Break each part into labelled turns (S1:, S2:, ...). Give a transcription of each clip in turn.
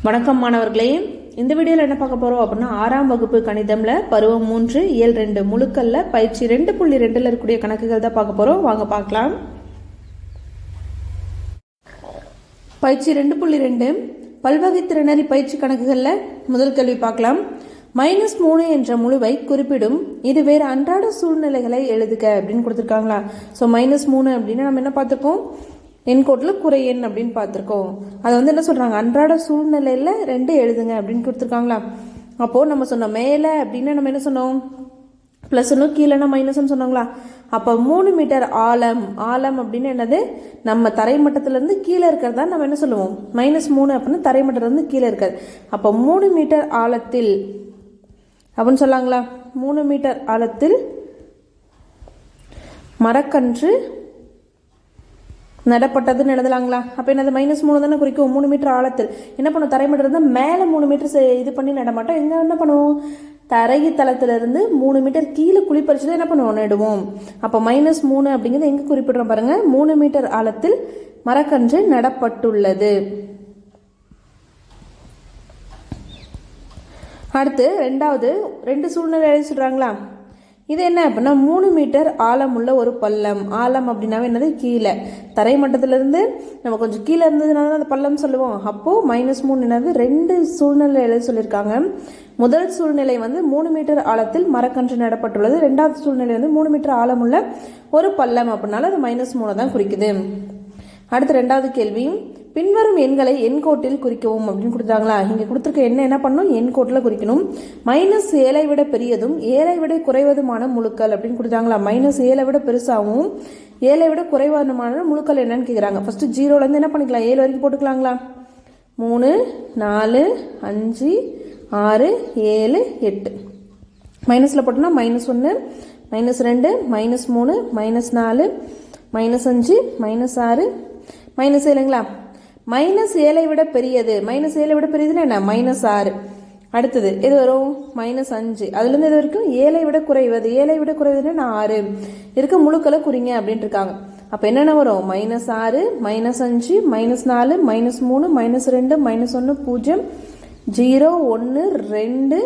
S1: வணக்கம் மாணவர்களே, இந்த வீடியோவில் என்ன பார்க்க போகிறோம் அப்படின்னா 6ஆம் வகுப்பு கணிதம்ல பருவம் 3 இயல் 2 முழுக்கல்ல பயிற்சி 2.2ல் இருக்கக்கூடிய கணக்குகள் தான் பார்க்க போகிறோம். வாங்க பார்க்கலாம். பயிற்சி 2.2 பல்வகைத்திறனறி பயிற்சி கணக்குகளில் முதல் கேள்வி பார்க்கலாம். -3 என்ற முழுவை குறிப்பிடும் இது வேறு அன்றாட சூழ்நிலைகளை எழுதுக அப்படின்னு கொடுத்துருக்காங்களா. ஸோ -3 அப்படின்னா நம்ம என்ன பார்த்துருக்கோம், எண்கோட்டில் குறை எண் அப்படின்னு பார்த்துருக்கோம். அதை என்ன சொல்கிறாங்க, அன்றாட சூழ்நிலையில் 2 எழுதுங்க அப்படின்னு கொடுத்துருக்காங்களா. அப்போது நம்ம சொன்னோம் மேலே அப்படின்னா நம்ம என்ன சொன்னோம், +1 கீழேனா -ன்னு சொன்னாங்களா. அப்போ 3 மீட்டர் ஆழம் அப்படின்னு என்னது, நம்ம தரைமட்டத்திலேருந்து கீழே இருக்கிறதா நம்ம என்ன சொல்லுவோம், -3 அப்படின்னு தரைமட்டத்திலேருந்து கீழே இருக்காது. அப்போ 3 மீட்டர் ஆழத்தில் அப்படின்னு சொல்லாங்களா. 3 மீட்டர் ஆழத்தில் மரக்கன்று நடப்பட்டதுன்னு எழுதலாங்களா. அப்போ என்னது -3 தானே குறிக்கும். 3 மீட்டர் ஆழத்தில் என்ன பண்ணுவோம், தரைமட்டம் இருந்தால் மேலே 3 மீட்டர் இது பண்ணி நடமாட்டோம். எங்கே என்ன பண்ணுவோம், தரைத்தளத்திலிருந்து 3 மீட்டர் கீழே குழிப்பறிச்சு தான் என்ன பண்ணுவோம், நடுவோம். அப்போ -3 அப்படிங்கிறது எங்கே குறிப்பிடுறோம் பாருங்க, 3 மீட்டர் ஆழத்தில் மரக்கன்று நடப்பட்டுள்ளது. அடுத்து ரெண்டாவது 2 சூழ்நிலை எழுதி சொல்கிறாங்களா. இது என்ன அப்படின்னா 3 மீட்டர் ஆழம் உள்ள ஒரு பள்ளம். ஆழம் அப்படின்னாவே என்னது, கீழே தரைமட்டத்திலிருந்து நம்ம கொஞ்சம் கீழே இருந்ததுனால தான் அந்த பள்ளம் சொல்லுவோம். அப்போது -3 என்னது 2 சூழ்நிலை எழுத சொல்லியிருக்காங்க. முதல் சூழ்நிலை 3 மீட்டர் ஆழத்தில் மரக்கன்று நடப்பட்டுள்ளது. ரெண்டாவது சூழ்நிலை 3 மீட்டர் ஆழம் உள்ள ஒரு பள்ளம் அப்படின்னால அது -3 தான் குறிக்குது. அடுத்து ரெண்டாவது கேள்வி, பின்வரும் எண்களை எண்கோட்டில் குறிக்கவும் அப்படின்னு கொடுத்தாங்களா. இங்கே கொடுத்துருக்க என்ன பண்ணணும், எண்கோட்டில் குறிக்கணும். -7 விட பெரியதும் 7 விட குறைவதுமான முழுக்கள் அப்படின்னு கொடுத்தாங்களா. -7 விட பெருசாகவும் 7 விட குறைவான முழுக்கள் என்னன்னு கேட்குறாங்க. ஃபர்ஸ்ட் 0லேருந்து என்ன பண்ணிக்கலாம், 7 வரைக்கும் போட்டுக்கலாங்களா. 3 4 5 6 7 8 மைனஸில் போட்டோம்னா -1 -2 -3 -4 -5 -6 -7ங்களா. -7 விட பெரியது, -7 விட பெரியதுன்னா என்ன, -6. அடுத்தது இது வரும் -5. அதுலேருந்து இது வரைக்கும் 7 விட குறைவது, 7 விட குறைவதுன்னா 6 இருக்க முழுக்களை குறிங்க அப்படின்ட்டு இருக்காங்க. அப்போ என்னென்ன வரும், -6 -5 -4 -3 -2 -1 0 0 1 2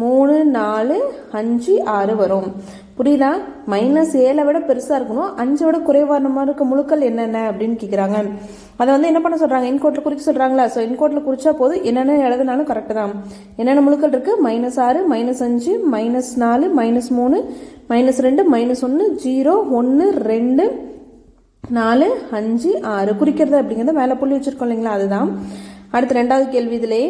S1: 3 4 5 6 வரும். புரியுதா. -7 விட பெருசாக இருக்கணும், 5 விட குறைவான இருக்க முழுக்கள் என்னென்ன அப்படின்னு கேட்குறாங்க. அதை என்ன பண்ண சொல்கிறாங்க, எண்கோட்டில் குறிக்க சொல்கிறாங்களா. ஸோ எண்கோட்டில் குறிச்சா போதும், என்னென்ன எழுதினாலும் கரெக்டு தான். என்னென்ன முழுக்கள் இருக்குது, -6 -5 -4 -3 -2 -1 0 1 2 4 5 6 குறிக்கிறது அப்படிங்கிறத மேலே புள்ளி வச்சுருக்கோம் இல்லைங்களா, அதுதான். அடுத்து ரெண்டாவது கேள்வி, இதிலே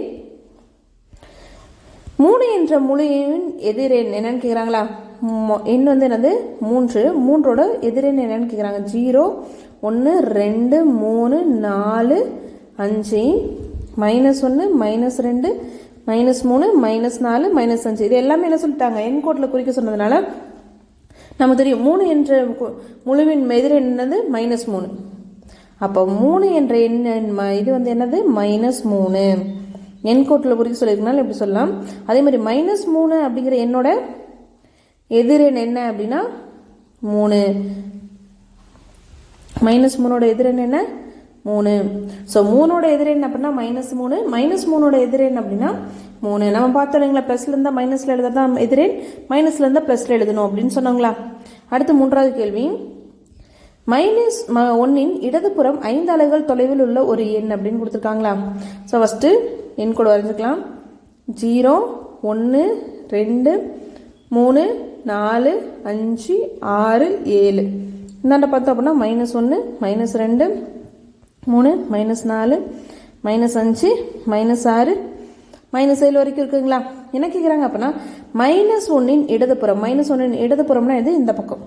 S1: 3 என்ற முழு எண் எதிரெண் என்னன்னு கேட்குறாங்களா. எண் என்னது 3, 3ஓட எதிரெண் என்னன்னு கேட்குறாங்க. 0 1 2 3 4 5 -1 -2 -3 -4 -5 இது எல்லாமே என்ன சொல்லிட்டாங்க, எண்கோட்டில் குறிக்க சொன்னதுனால நமக்கு தெரியும் 3 என்ற முழுவின் எதிரெண் என்னது -3. அப்போ 3 என்ற எண் இது என்னது -3 எண்கோட்டில் குறிக்க சொல்லியிருக்கனால எப்படி சொல்லலாம். அதே மாதிரி -3 அப்படிங்கிற எண்ணோட எதிரெண் என்ன அப்படின்னா 3. -3ஓட எதிரெண் என்ன 3. ஸோ 3ஓட எதிரெண் அப்படின்னா -3, -3ஓட எதிரெண் அப்படின்னா 3. நம்ம பார்த்தோம் இல்லைங்களா, ப்ளஸ்ல இருந்தால் மைனஸில் எழுதுறதா எதிரெண், மைனஸ்ல இருந்தால் ப்ளஸ்ல எழுதணும் அப்படின்னு சொன்னாங்களா. அடுத்து மூன்றாவது கேள்வி, -1 இடதுபுறம் 5 அலகுகள் தொலைவில் உள்ள ஒரு எண் அப்படின்னு கொடுத்துருக்காங்களா. ஸோ ஃபஸ்ட்டு எண் கூட வரைஞ்சிக்கலாம். 0 1 2 3 4 5 6 7 இந்தாண்ட பார்த்தோம் அப்படின்னா -1 -2 3 -4 -5 -6 -7 வரைக்கும் இருக்குங்களா. என்ன கேட்குறாங்க அப்படின்னா -1 இடதுபுறம், -1 இடதுபுறம்னா இது இந்த பக்கம்.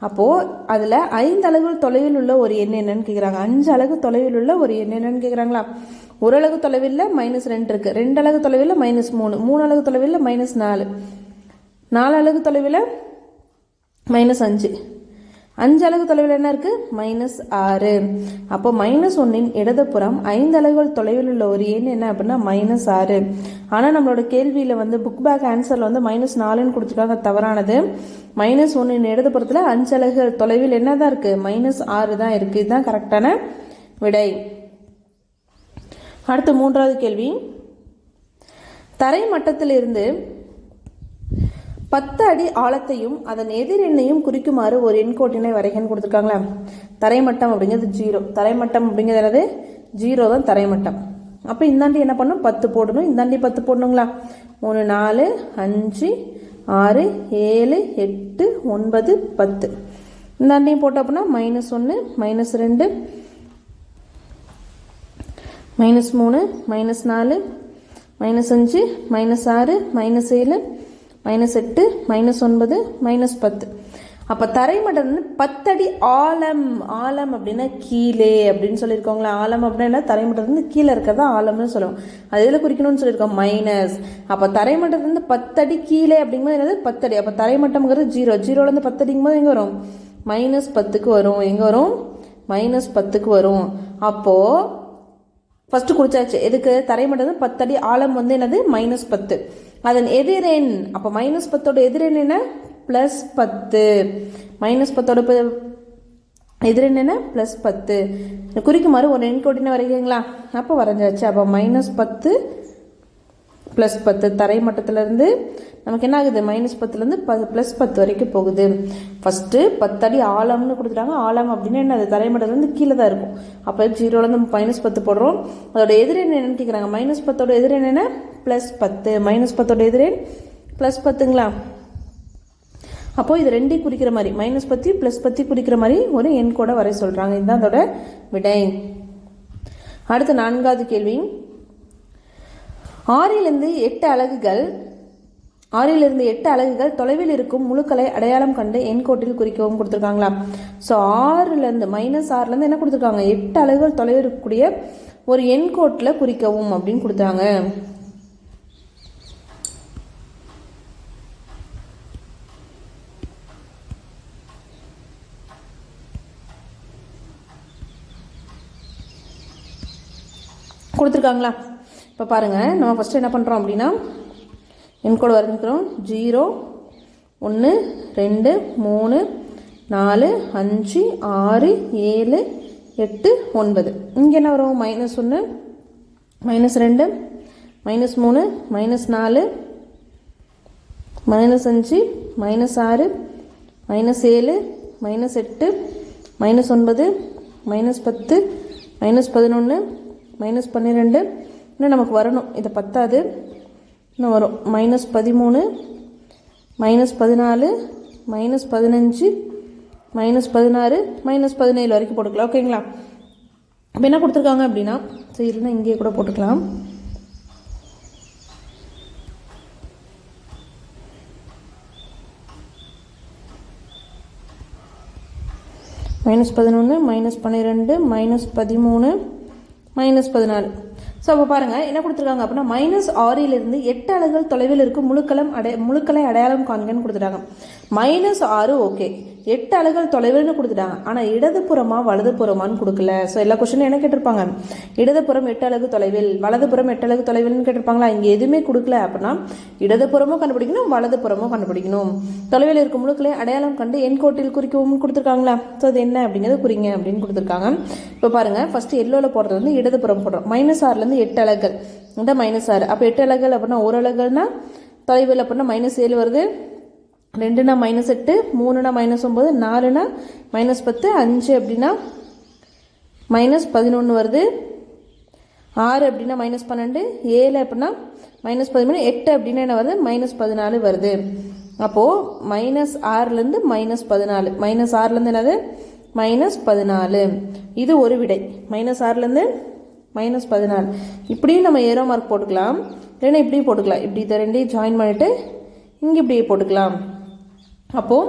S1: அப்போது அதில் 5 அலகுகள் தொலைவில் உள்ள ஒரு எண் என்னன்னு கேட்குறாங்க. 5 அலகு தொலைவில் உள்ள ஒரு எண் என்னன்னு கேட்குறாங்களா. 1 அலகு தொலைவில் -2 இருக்குது, 2 அலகு தொலைவில் -3, 3 அலகு தொலைவில் -4, 4 அலகு தொலைவில் -5, 5 அலகு தொலைவில் என்ன இருக்குது, -6. அப்போ -1 இடதுபுறம் 5 அலகுகள் தொலைவில் உள்ள ஒரு எண் என்ன அப்படின்னா -6. ஆனால் நம்மளோட கேள்வியில் புக் பேக் ஆன்சரில் -4ன்னு கொடுத்துருக்காங்க, தவறானது. -1 இடதுபுறத்தில் 5 அலகுகள் தொலைவில் என்ன தான் இருக்குது, -6 தான் இருக்குது. இதுதான் கரெக்டான விடை. அடுத்து மூன்றாவது கேள்வி, தரை மட்டத்திலிருந்து 10 அடி ஆழத்தையும் அதன் எதிரெண்ணையும் குறிக்குமாறு ஒரு எண்கோட்டினை வரைகன்னு கொடுத்துருக்காங்களா. தரைமட்டம் அப்படிங்கிறது 0. தரைமட்டம் அப்படிங்கிறது என்னது? 0 தான் தரைமட்டம். அப்போ இந்தாண்டி என்ன பண்ணணும்? 10 போடணும். இந்தாண்டி 10 போடணுங்களா? 3 4 5 6 7 8 9 10. இந்தாண்டையும் போட்டோம் அப்படின்னா -1 -2 -2 -3 -4 -5 -6 -7 -8 -9 -10. அப்போ தரைமட்டம் வந்து 10 அடி ஆழம். ஆழம் அப்படின்னா கீழே அப்படின்னு சொல்லியிருக்கோங்களா. ஆழம் அப்படின்னா தரைமட்டத்துலேருந்து கீழே இருக்கிறதா ஆழம்னு சொல்லுவோம். அது எதில் குறிக்கணும்னு சொல்லியிருக்கோம்? மைனஸ். அப்போ தரைமட்டத்துலேருந்து 10 அடி கீழே அப்படிங்கும்போது என்னது? 10 அடி. அப்போ தரைமட்டம்ங்கிறது 0. 0லேருந்து 10 அடிங்கும்போது எங்கே வரும்? -10க்கு வரும். எங்கே வரும்? -10க்கு வரும். அப்போது ஃபஸ்ட்டு குறிச்சாச்சு. எதுக்கு? தரைமட்டம் 10 அடி ஆழம் வந்து என்னது? -10. அதன் எதிரெண், அப்போ -10ஓட எதிரெண் என்ன? +10. -10ஓட எதிரெண் என்ன? +10. குறிக்குமாறு ஒரு எண்கோட்டினை வரைக்கிறீங்களா? அப்போ வரைஞ்சாச்சு. அப்போ -10 +10 தரைமட்டத்திலேருந்து நமக்கு என்ன ஆகுது? -10லேருந்து +10 வரைக்கும் போகுது. ஃபஸ்ட்டு 10 அடி ஆழம்னு கொடுத்துட்டாங்க. ஆழம் அப்படின்னா என்ன? அது தரைமட்டத்துலேருந்து கீழே தான் இருக்கும். அப்போ 0லேருந்து -10 போடுறோம். அதோட எதிரெண் என்னன்னு கேட்குறாங்க. -10ஓட எதிரெண் என்ன? +10. -10ஓட எதிரெண் +10ங்களா. அப்போது இது ரெண்டையும் குறிக்கிற மாதிரி -10 +10 குறிக்கிற மாதிரி ஒரு எண் கூட வரை சொல்கிறாங்க. இதுதான் அதோட விடை. அடுத்து 4வது கேள்வி. 6லிருந்து 8 அலகுகள் தொலைவில் இருக்கும் முழுக்களை அடையாளம் கண்டு எண்கோட்டில் குறிக்கவும் கொடுத்துருக்காங்களா. ஸோ 6லேருந்து -6லேருந்து என்ன கொடுத்துருக்காங்க? 8 அலகுகள் தொலைவில் இருக்கக்கூடிய ஒரு எண்கோட்டில் குறிக்கவும் அப்படின்னு கொடுத்தாங்க. கொடுத்துருக்காங்களா. இப்போ பாருங்கள், நம்ம ஃபஸ்ட்டு என்ன பண்ணுறோம் அப்படின்னா எண்கோடு வரைஞ்சிக்கிறோம். 0 1 2 3 4 5 6 7 8 9. இங்கே என்ன வரும்? -1 -2 -3 -4 -5 -6 -7 -8 -9 -10 -11 இன்னும் நமக்கு வரணும். இதை 10வது இன்னும் வரும். -13 -14 -15 -16 -17 வரைக்கும் போட்டுக்கலாம். ஓகேங்களா. இப்போ என்ன கொடுத்துருக்காங்க அப்படின்னா, சரினா இங்கேயே கூட போட்டுக்கலாம். -11 -12 -13 -14. ஸோ அப்போ பாருங்கள் என்ன கொடுத்துருக்காங்க அப்படின்னா -6லிருந்து 8 அலகுகள் தொலைவில் இருக்கும் முழுக்களை அடையாளம் காண்கன்னு கொடுத்துட்டாங்க. -6 ஓகே, 8 அலகுகள் தொலைவில்னு கொடுத்துட்டாங்க. ஆனால் இடதுபுறமா வலதுபுறமான்னு கொடுக்கல. ஸோ எல்லா கொஸ்டினும் என்ன கேட்டிருப்பாங்க? இடதுபுறம் 8 அலகு தொலைவில், வலதுபுறம் 8 அலகு தொலைவில்னு கேட்டிருப்பாங்களா. இங்கே எதுவுமே கொடுக்கல அப்படின்னா இடதுபுறமும் கண்டுபிடிக்கணும், வலதுபுறமும் கண்டுபிடிக்கணும். தொலைவில் இருக்கும் முழுக்களை அடையாளம் கண்டு எண்கோட்டில் குறிக்கவும் கொடுத்துருக்காங்களா. ஸோ அது என்ன அப்படிங்கிறது குறிங்க அப்படின்னு கொடுத்துருக்காங்க. இப்போ பாருங்கள், ஃபஸ்ட்டு எல்லோவில் போடுறது வந்து இடதுபுறம் போடுறோம். -6லேருந்து 8 அலகுகள் இந்த -6. அப்போ 8 அலகுகள் அப்படின்னா 1 அலகுகள்னா தொலைவில் அப்படின்னா -7 வருது. 2னா -8, 3னா -9, 4னா -10, 5 அப்படின்னா -11 வருது, 6 அப்படின்னா -12, 7 அப்படின்னா -13, 8 அப்படின்னா என்ன வருது? -14 வருது. அப்போது -6லேருந்து -14, -6லேருந்து என்னது? -14. இது ஒரு விடை. -6லேருந்து -14. இப்படியும் நம்ம ஏரோ மார்க் போட்டுக்கலாம், இல்லைன்னா இப்படியும் போட்டுக்கலாம். இப்படி இதை ரெண்டையும் ஜாயின் பண்ணிவிட்டு இங்கே இப்படியே போட்டுக்கலாம். அப்போது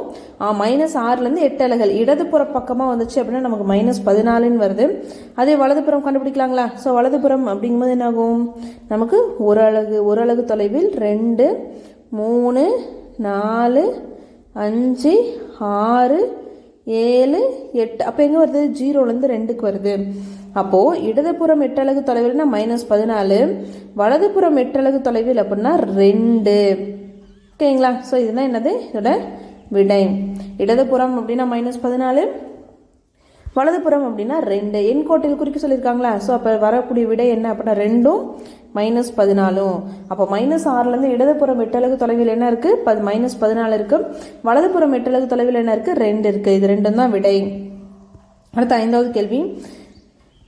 S1: -6லேருந்து 8 அலகுகள் இடதுபுற பக்கமாக வந்துச்சு அப்படின்னா நமக்கு -14ன்னு வருது. அதே வலதுபுறம் கண்டுபிடிக்கலாங்களா. ஸோ வலதுபுறம் அப்படிங்கும்போது என்ன ஆகும்? நமக்கு ஒரு அலகு தொலைவில் 2 3 4 5 6 7 8. அப்போ எங்கே வருது? 0லேருந்து 2க்கு வருது. அப்போது இடதுபுறம் 8 அலகு தொலைவில்னா -14, வலதுபுறம் 8 அலகு தொலைவில் அப்படின்னா 2. ஓகேங்களா. ஸோ இதுதான் என்னது? இதோட விடை. இடதுபுறம் அப்படின்னா -14, வலதுபுறம் அப்படின்னா 2. எண்கோட்டில் குறிக்க சொல்லியிருக்காங்களா. ஸோ அப்போ வரக்கூடிய விடை என்ன அப்படின்னா 2ம் -14. அப்போ -6லேருந்து இடதுபுறம் 8 அலகு தொலைவில் என்ன இருக்குது? -14 இருக்குது. வலதுபுறம் 8 அலகு தொலைவில் என்ன இருக்குது? 2 இருக்குது. இது ரெண்டும் தான் விடை. அடுத்த 5வது கேள்வி,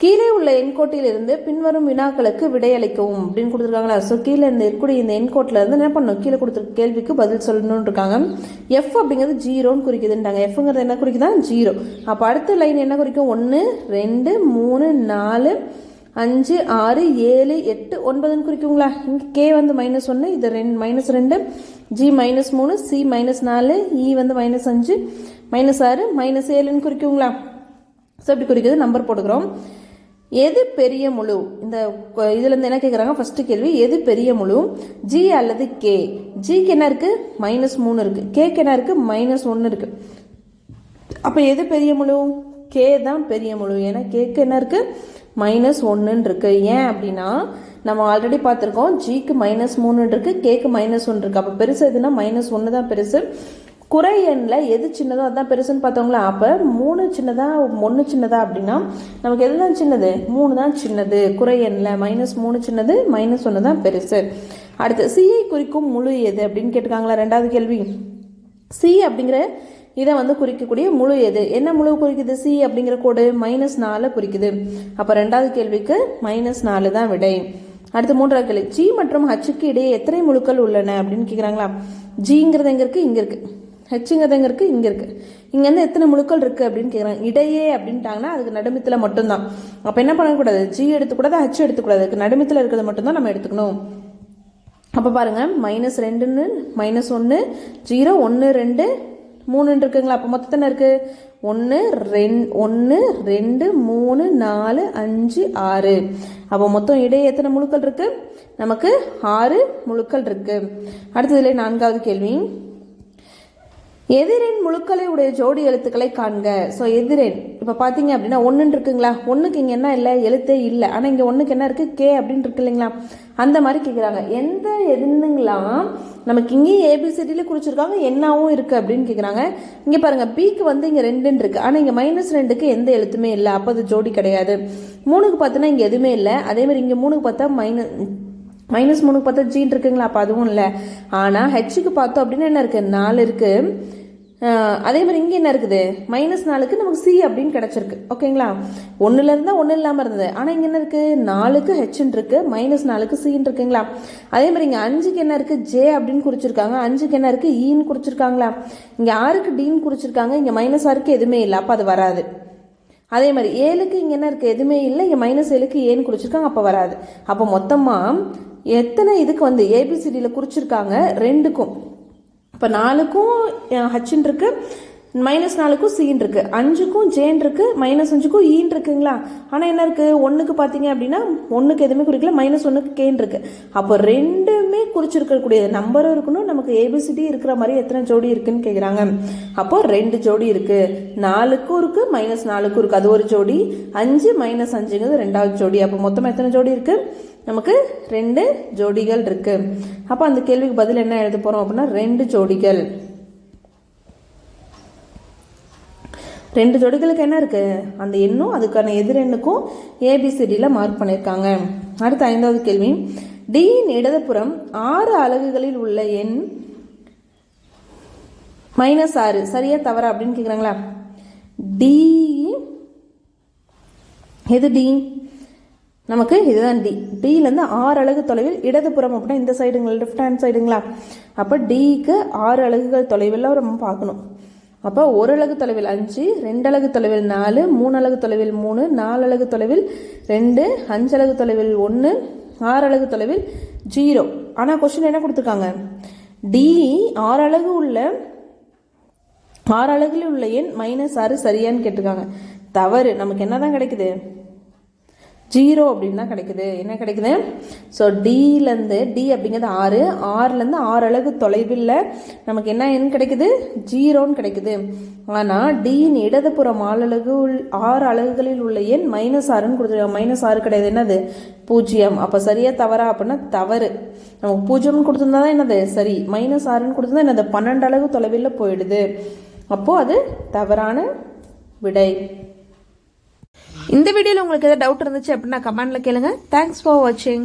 S1: கீழே உள்ள எண்கோட்டிலிருந்து பின்வரும் வினாக்களுக்கு விடையளிக்கவும் அப்படின்னு கொடுத்துருக்காங்களா. ஸோ கீழே இருக்கக்கூடிய இந்த எண்கோட்டில் இருந்து என்ன பண்ணணும்? கீழே கொடுத்துருக்க கேள்விக்கு பதில் சொல்லணும்னு இருக்காங்க. எஃப் அப்படிங்கிறது 0ன்னு குறிக்குதுன்றாங்க. எஃப்ங்கிறது என்ன குறிக்குதா? 0. அப்போ அடுத்த லைன் என்ன குறிக்கும்? 1 2 3 4 5 6 7 8 9ன்னு குறிக்குங்களா. இங்கே கே வந்து -1, இது -2, ஜி -3, சி -4, இ வந்து -5, -6 -7ன்னு குறிக்குங்களா. ஸோ இப்படி குறிக்கிறது நம்பர் போட்டுக்கிறோம். எது பெரிய முழு? இந்த இதுலேருந்து என்ன கேட்குறாங்க? ஃபர்ஸ்ட் கேள்வி, எது பெரிய முழு? ஜி அல்லது கே? ஜிக்கு என்ன இருக்குது? -3 இருக்குது. கேக்கு என்ன இருக்குது? -1 இருக்குது. அப்போ எது பெரிய முழு? கே தான் பெரிய முழு. ஏன்னா கேக்கு என்ன இருக்குது? -1 இருக்குது. ஏன் அப்படின்னா நம்ம ஆல்ரெடி பார்த்துருக்கோம், ஜிக்கு -3 இருக்குது, கேக்கு -1 இருக்குது. அப்போ பெருசு எதுனா -1 தான் பெருசு. குறை எண்ணில் எது சின்னதோ அதுதான் பெருசுன்னு பார்த்தோங்களா. அப்போ 3 சின்னதா 1 சின்னதா அப்படின்னா நமக்கு எது தான் சின்னது? 3 தான் சின்னது. குறை எண்ணில் -3 சின்னது, -1 தான் பெருசு. அடுத்து சிஐ குறிக்கும் முழு எது அப்படின்னு கேட்டுக்காங்களா. 2வது கேள்வி, சி அப்படிங்கிற இதை வந்து குறிக்கக்கூடிய முழு எது? என்ன முழு குறிக்குது? சி அப்படிங்கிற கோடு -4 குறிக்குது. அப்போ 2வது கேள்விக்கு -4 தான் விடை. அடுத்து 3வது கேள்வி, ஜி மற்றும் ஹச்சுக்கு இடையே எத்தனை முழுக்கள் உள்ளன அப்படின்னு கேட்குறாங்களா. ஜிங்கிறது எங்கே இருக்குது? இங்கே இருக்குது. ஹெச்சுங்கிறது எங்கே இருக்குது? இங்கே இருக்குது. இங்கே வந்து எத்தனை முழுக்கள் இருக்குது அப்படின்னு கேட்குறாங்க. இடையே அப்படின்ட்டாங்கன்னா அதுக்கு நடுமத்தில் மட்டும்தான். அப்போ என்ன பண்ணக்கூடாது? ஜி எடுத்துக்கூடாது, ஹச் எடுத்துக்கூடாது. அதுக்கு நடுமத்தில் இருக்கிறது மட்டும்தான் நம்ம எடுத்துக்கணும். அப்போ பாருங்கள், -2 -1 0 1 2 3 இருக்குங்களா. அப்போ மொத்தம் இருக்குது 1 2 3 4 5 6. அப்போ மொத்தம் இடையே எத்தனை முழுக்கள் இருக்குது? நமக்கு 6 முழுக்கள் இருக்குது. அடுத்ததுல 4வது கேள்வி, எதிரெண் முழுக்களை உடைய ஜோடி எழுத்துக்களை காண்க. ஸோ எதிரெண் இப்போ பார்த்தீங்க அப்படின்னா 1 இருக்குங்களா. 1க்கு இங்கே என்ன இல்லை? எழுத்தே இல்லை. ஆனால் இங்கே 1க்கு என்ன இருக்குது? கே அப்படின்னு இருக்கு இல்லைங்களா. அந்த மாதிரி கேட்குறாங்க. எந்த எண்ணுங்களாம் நமக்கு இங்கேயும் ஏபிசிடியில் குறிச்சிருக்காங்க, என்னாவும் இருக்குது அப்படின்னு கேட்குறாங்க. இங்கே பாருங்கள், பிக்கு வந்து இங்கே 2 இருக்குது. ஆனால் இங்கே -2க்கு எந்த எழுத்துமே இல்லை. அப்போ அது ஜோடி கிடையாது. 3க்கு பார்த்தோன்னா இங்கே எதுவுமே இல்லை. அதேமாதிரி இங்கே 3க்கு பார்த்தா -3க்கு பார்த்தா ஜீன் இருக்குங்களா. அப்போ அதுவும் இல்லை. ஆனால் ஹெச்சுக்கு பார்த்தோம் அப்படின்னா என்ன இருக்குது? 4 இருக்குது. அதே மாதிரி இங்கே என்ன இருக்குது? -4க்கு நமக்கு சி அப்படின்னு கிடச்சிருக்கு. ஓகேங்களா. 1ல் இருந்தால் 1 இல்லாமல் இருந்தது. ஆனால் இங்கே என்ன இருக்குது? 4க்கு ஹெச்ன்னு இருக்குது, -4க்கு சின்னு இருக்குங்களா. அதே மாதிரி இங்கே 5க்கு என்ன இருக்குது? ஜே அப்படின்னு குறிச்சிருக்காங்க. 5க்கு என்ன இருக்குது? ஈன்னு குறிச்சிருக்காங்களா. இங்கே 6க்கு டின்னு குறிச்சிருக்காங்க. இங்கே -6க்கு எதுவுமே இல்லை. அப்போ அது வராது. அதே மாதிரி 7க்கு இங்கே என்ன இருக்குது? எதுவுமே இல்லை. இங்கே -7க்கு ஏன்னு குறிச்சிருக்காங்க. அப்போ வராது. அப்போ மொத்தமாக எத்தனை இதுக்கு வந்து ஏபிசிடியில் குறிச்சிருக்காங்க? 2க்கும். இப்போ 4க்கும் ஹச்சுன்னு இருக்கு, -4க்கும் சீன் இருக்கு, 5க்கும் ஜேன் இருக்கு, -5க்கும் ஈன் இருக்குங்களா. ஆனால் என்ன இருக்கு? 1க்கு பார்த்தீங்க அப்படின்னா 1க்கு எதுவுமே குறிக்கல, -1க்கு கேன் இருக்கு. அப்போ ரெண்டுமே குறிச்சிருக்கக்கூடிய நம்பரும் இருக்கணும். நமக்கு ஏபிசிடி இருக்கிற மாதிரி எத்தனை ஜோடி இருக்குன்னு கேட்குறாங்க. அப்போ 2 ஜோடி இருக்கு. 4க்கும் இருக்கு, -4க்கும் இருக்கு, அது ஒரு ஜோடி. 5 -5ங்கிறது 2வது ஜோடி. அப்போ மொத்தம் எத்தனை ஜோடி இருக்கு? நமக்கு 2 ஜோடிகள் இருக்கு. அப்போ அந்த கேள்விக்கு பதில் என்ன எழுத போறோம் அப்படின்னா 2 ஜோடிகள். 2 ஜோடிகளுக்கு என்ன இருக்கு? அந்த எண்ணும் அதுக்கான எதிரெண்ணுக்கும் ஏபிசிடியில் மார்க் பண்ணியிருக்காங்க. அடுத்த 5வது கேள்வி, டியின் இடதுபுறம் 6 அலகுகளில் உள்ள எண் -6 சரியா தவறா அப்படின்னு கேட்குறாங்களா. டி எது? டி நமக்கு இதுதான் டி. டியிலேருந்து 6 அலகு தொலைவில் இடதுபுறம் அப்படின்னா இந்த சைடுங்களா, லெஃப்ட் ஹேண்ட் சைடுங்களா. அப்போ டிக்கு 6 அலகுகள் தொலைவில் நம்ம பார்க்கணும். அப்போ 1 அலகு தொலைவில் 5, 2 அலகு தொலைவில் 4, 3 அலகு தொலைவில் 3, 4 அலகு தொலைவில் 2, 5 அலகு தொலைவில் 1, 6 அலகு தொலைவில் 0. ஆனால் கொஸ்டின் என்ன கொடுத்துருக்காங்க? டி 6 அலகுல உள்ள எண் -6 சரியான்னு கேட்டிருக்காங்க. தவறு. நமக்கு என்ன தான் கிடைக்குது? 0 அப்படின்னு தான் கிடைக்குது. என்ன கிடைக்குது? ஸோ டிலேருந்து டி அப்படிங்கிறது 6, 6லேருந்து 6 அலகு தொலைவில் நமக்கு என்ன எண் கிடைக்குது? 0ன்னு கிடைக்குது. ஆனால் டியின் இடதுபுறம் 6 அலகுகளில் உள்ள எண் -6ன்னு கொடுத்துருக்காங்க. -6 கிடையாது. என்னது? 0. அப்போ சரியா தவறா அப்படின்னா தவறு. நமக்கு 0ன்னு கொடுத்துருந்தா தான் என்னது சரி. -6ன்னு கொடுத்துருந்தா என்னது 12 அலகு தொலைவில் போயிடுது. அப்போது அது தவறான விடை. இந்த வீடியோவில் உங்களுக்கு ஏதாவது டவுட் இருந்துச்சு அப்படின்னா கமெண்ட்ல கேளுங்க. தேங்க்ஸ் ஃபார் வாட்சிங்.